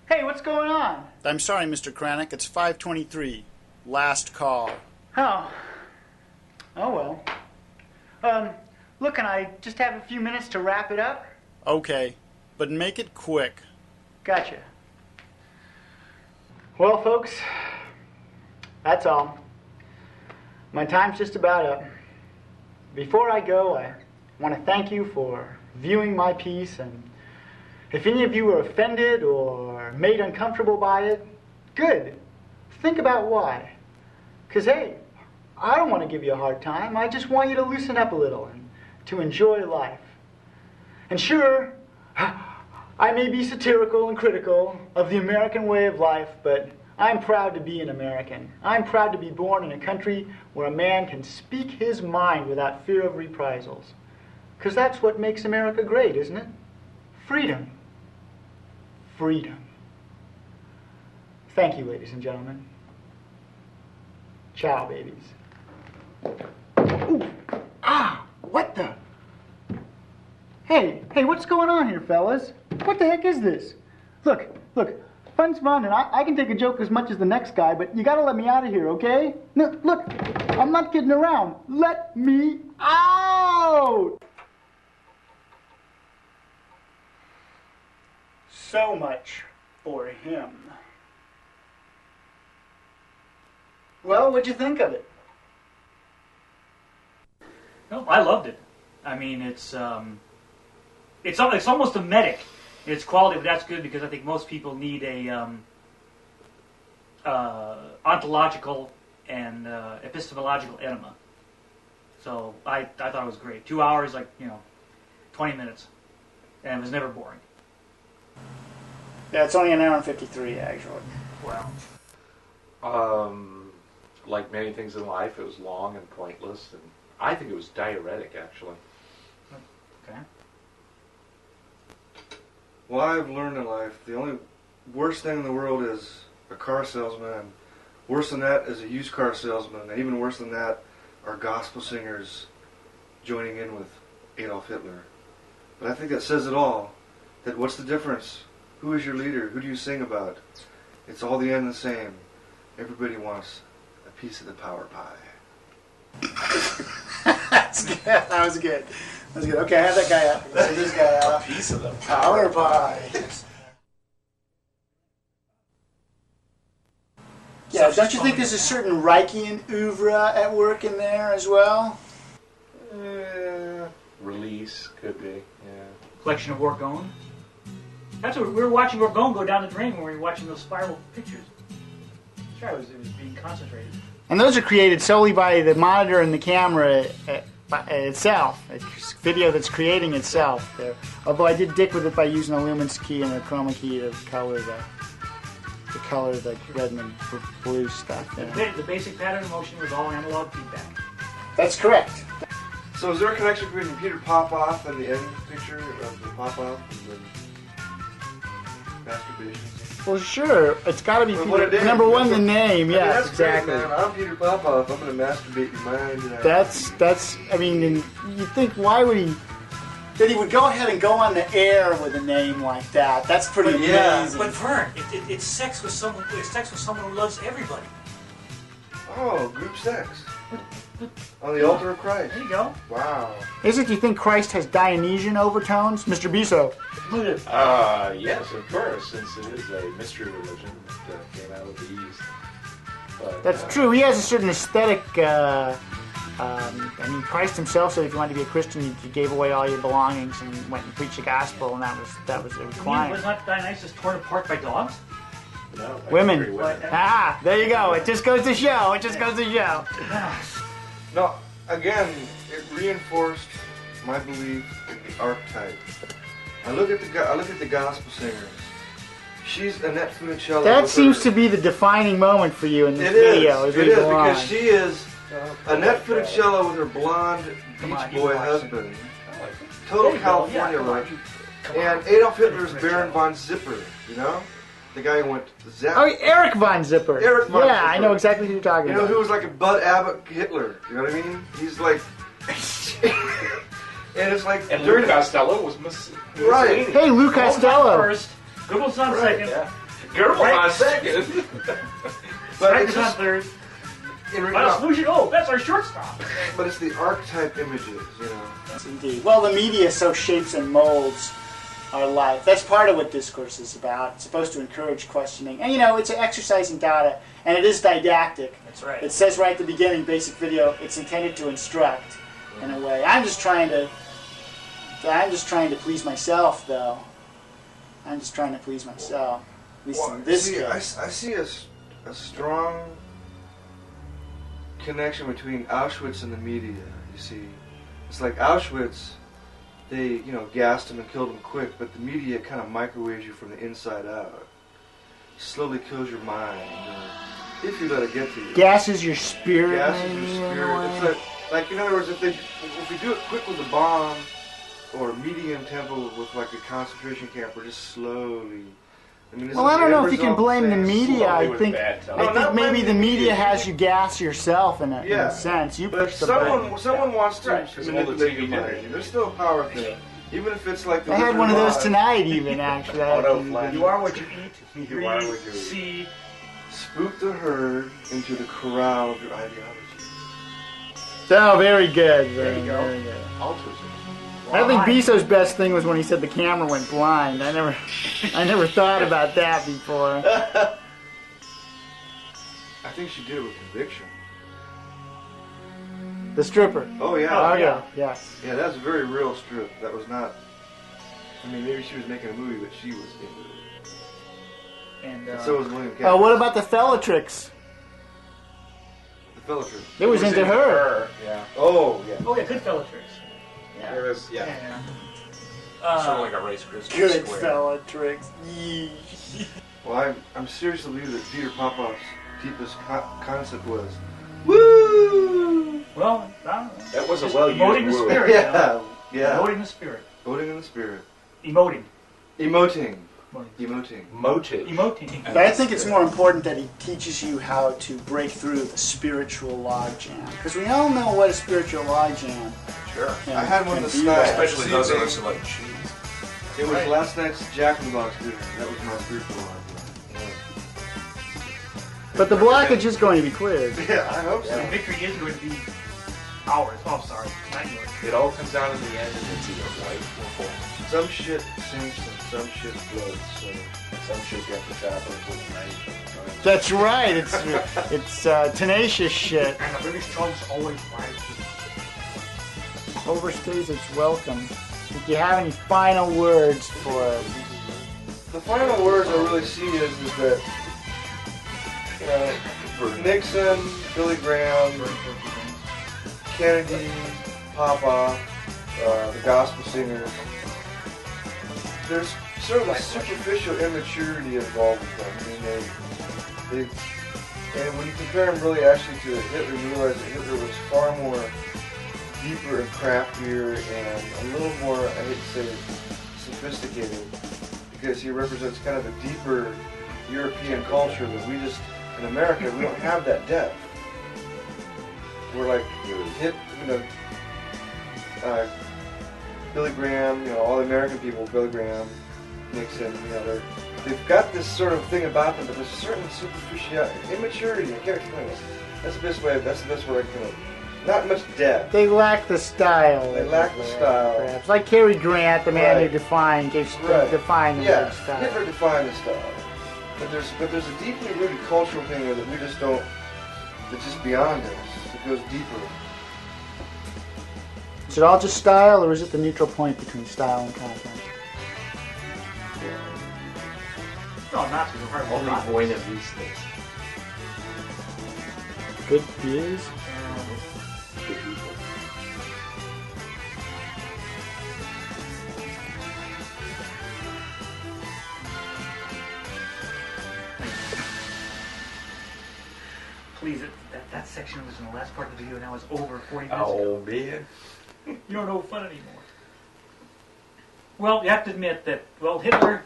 Hey, what's going on? I'm sorry, Mr. Kranick. It's 5:23. Last call. Oh. Oh, well. Look, can I just have a few minutes to wrap it up? Okay, but make it quick. Gotcha. Well, folks, that's all. My time's just about up. Before I go, I want to thank you for viewing my piece, and if any of you were offended or made uncomfortable by it, good. Think about why. Because, hey, I don't want to give you a hard time. I just want you to loosen up a little and to enjoy life. And sure, I may be satirical and critical of the American way of life, but I'm proud to be an American. I'm proud to be born in a country where a man can speak his mind without fear of reprisals. Because that's what makes America great, isn't it? Freedom. Freedom. Thank you, ladies and gentlemen. Ciao, babies. Ooh. Ah! What the? Hey, what's going on here, fellas? What the heck is this? Look, fun's fun, and I can take a joke as much as the next guy, but you gotta let me out of here, okay? No, look, I'm not kidding around. Let me out! So much for him. Well, what'd you think of it? No, I loved it. I mean, it's almost emetic in its quality, but that's good because I think most people need a ontological and epistemological enema. So I thought it was great. 2 hours, 20 minutes, and it was never boring. Yeah, it's only an hour and 53, actually. Wow. Like many things in life, it was long and pointless, and I think it was diuretic, actually. Okay. Well, I've learned in life the only worst thing in the world is a car salesman, and worse than that is a used car salesman, and even worse than that are gospel singers joining in with Adolf Hitler. But I think that says it all. That what's the difference? Who is your leader? Who do you sing about? It's all the end the same. Everybody wants a piece of the power pie. That's good. That was good. Okay, have that guy out. This guy out. A piece of the Power pie. Yeah, don't you think there's a certain Reichian oeuvre at work in there as well? Release, could be, yeah. Collection of Orgone. That's what we were watching Orgone go down the drain when we were watching those spiral pictures. That's right, it was being concentrated. And those are created solely by the monitor and the camera itself. It's video that's creating itself there. Although I did dick with it by using a lumens key and a chroma key to color the red and blue stuff. The basic pattern of motion was all analog feedback. That's correct. So is there a connection between Peter Popoff and the end picture of the Popoff and the masturbation? Well, sure. It's got to be Well, Peter. Number one, the name. Yeah, Yes, that's exactly. great, man. I'm Peter Popoff. I'm going to masturbate your mind. That's. I mean, and you think why would he? That he would go ahead and go on the air with a name like that. That's pretty amazing. But Vern, it's sex with someone. It's sex with someone who loves everybody. Oh, group sex. On the altar of Christ. There you go. Wow. Is it? Do you think Christ has Dionysian overtones, Mr. Biso? Yes, of course, since it is a mystery religion that came out of the East. But, That's true. He has a certain aesthetic. I mean, Christ himself said if you wanted to be a Christian, you gave away all your belongings and went and preached the gospel, and that was a requirement. Was not Dionysus torn apart by dogs? No, Women. Ah, there you go. It just goes to show. It just goes to show. No, again, it reinforced my belief in the archetype. I look at the gospel singers. She's Annette Funicello. That seems to be the defining moment for you in this It video. is. It is because she is Annette Funicello with her blonde Beach Boy husband. Total California like. And Adolf Hitler's Baron von Zipper, you know? The guy who went zap. Oh, Eric von Zipper. Eric von Zipper. I know exactly who you're talking about. You know who was like a Bud Abbott Hitler? You know what I mean? He's like, and it's like. And Lou Costello was right. Hey, Lou Costello. First, Google's on second. Yeah. Goebbels on second. But Frank it's is on just, third. in Miles regard, Lucian, that's our shortstop. but it's the archetype images, you know. Yes, indeed. Well, the media so shapes and molds our life. That's part of what discourse is about. It's supposed to encourage questioning. And, it's an exercise in data, and it is didactic. That's right. It says right at the beginning, basic video, it's intended to instruct in a way. I'm just trying to please myself, though. I'm just trying to please myself. At least in this case. I see a strong connection between Auschwitz and the media. You see, it's like Auschwitz, they gassed him and killed him quick, but the media kind of microwaves you from the inside out. Slowly kills your mind, if you let it get to you. Gasses your spirit. Gasses maybe, your in a way. spirit. It's like in other words, if we do it quick with a bomb, or medium tempo with like a concentration camp, or just slowly. Well, I don't know if you can blame the media. I think not maybe blaming the the media media. has you gas yourself in a sense. You But push the button. someone wants to Right, 'cause of all the manipulate TV your mind. dinners. There's still a power thing, even if it's like the. I had Wizard one of of those Oz. tonight, even actually. I had Oh, no, to- Flash. You are what you eat. You are what you eat. See. Spook the herd into the corral of your ideology. So very good. There you go. Very good. Alters it. I think Bisso's best thing was when he said the camera went blind. I never thought about that before. I think she did it with conviction. The stripper. Oh yeah. Oh, yeah. yeah. Yes. Yeah, that's a very real strip. That was not. I mean, maybe she was making a movie, but she was into it. And And so was William Oh, Campbell. what about the Bellatrix? The fellow trip. It was into her. Yeah. Oh yeah. oh yeah, good Bellatrix. Yeah. It was, Yeah. Sort of like a Rice Krispie Good square. Bellatrix. Yee. Well, I'm seriously believe that Peter Popoff's deepest concept was, woo! Well, I don't know. That was a Just well-used emoting the word. spirit. You know? Yeah. Emoting the spirit. Voting in the spirit. Emoting. Emoting. Emoting. Emoting. Motive. Emoting. But I think it's more important that he teaches you how to break through the spiritual logjam. Because we all know what a spiritual logjam Sure. I had one can this be night. like. Especially those of us who like cheese. It was Right. last night's Jack in the Box dinner. That was my spiritual life. But the blockage is going to be cleared. Yeah, I hope so. The victory is going to be ours. Oh, sorry. Not yours. It all comes down in the end, and it's either white or black. Some shit sinks and some shit floats. So. Some shit you have to chop up with a knife. That's right. It's tenacious shit. And the British chunks always rise. Overstays its welcome. If you have any final words for us? The final words I really see is that Nixon, Billy Graham, Kennedy, Popoff, the gospel singers. There's sort of a superficial immaturity involved with them. I mean, and when you compare them really actually to Hitler, you realize that Hitler was far more deeper and craftier and a little more, I hate to say it, sophisticated, because he represents kind of a deeper European culture that we just, in America, we don't have that depth. We're like, Billy Graham, all the American people, Billy Graham, Nixon, they've got this sort of thing about them, but there's a certain superficiality, immaturity. I can't explain it. That's the best way I can. Not much depth. They lack the style. They lack the style. Perhaps. Like Cary Grant, the man who Right. defined the Yeah, word style. Hitler defined the style. But there's a deeply rooted cultural thing there that we just don't. It's just beyond us. It goes deeper. Is it all just style, or is it the neutral point between style and content? No, Nazis are hard. Only Buena Vistas. Good views? Good people. Please, that section was in the last part of the video, and now it's over 40 minutes ago. Oh, man. You don't know fun anymore. Well, you have to admit that, Hitler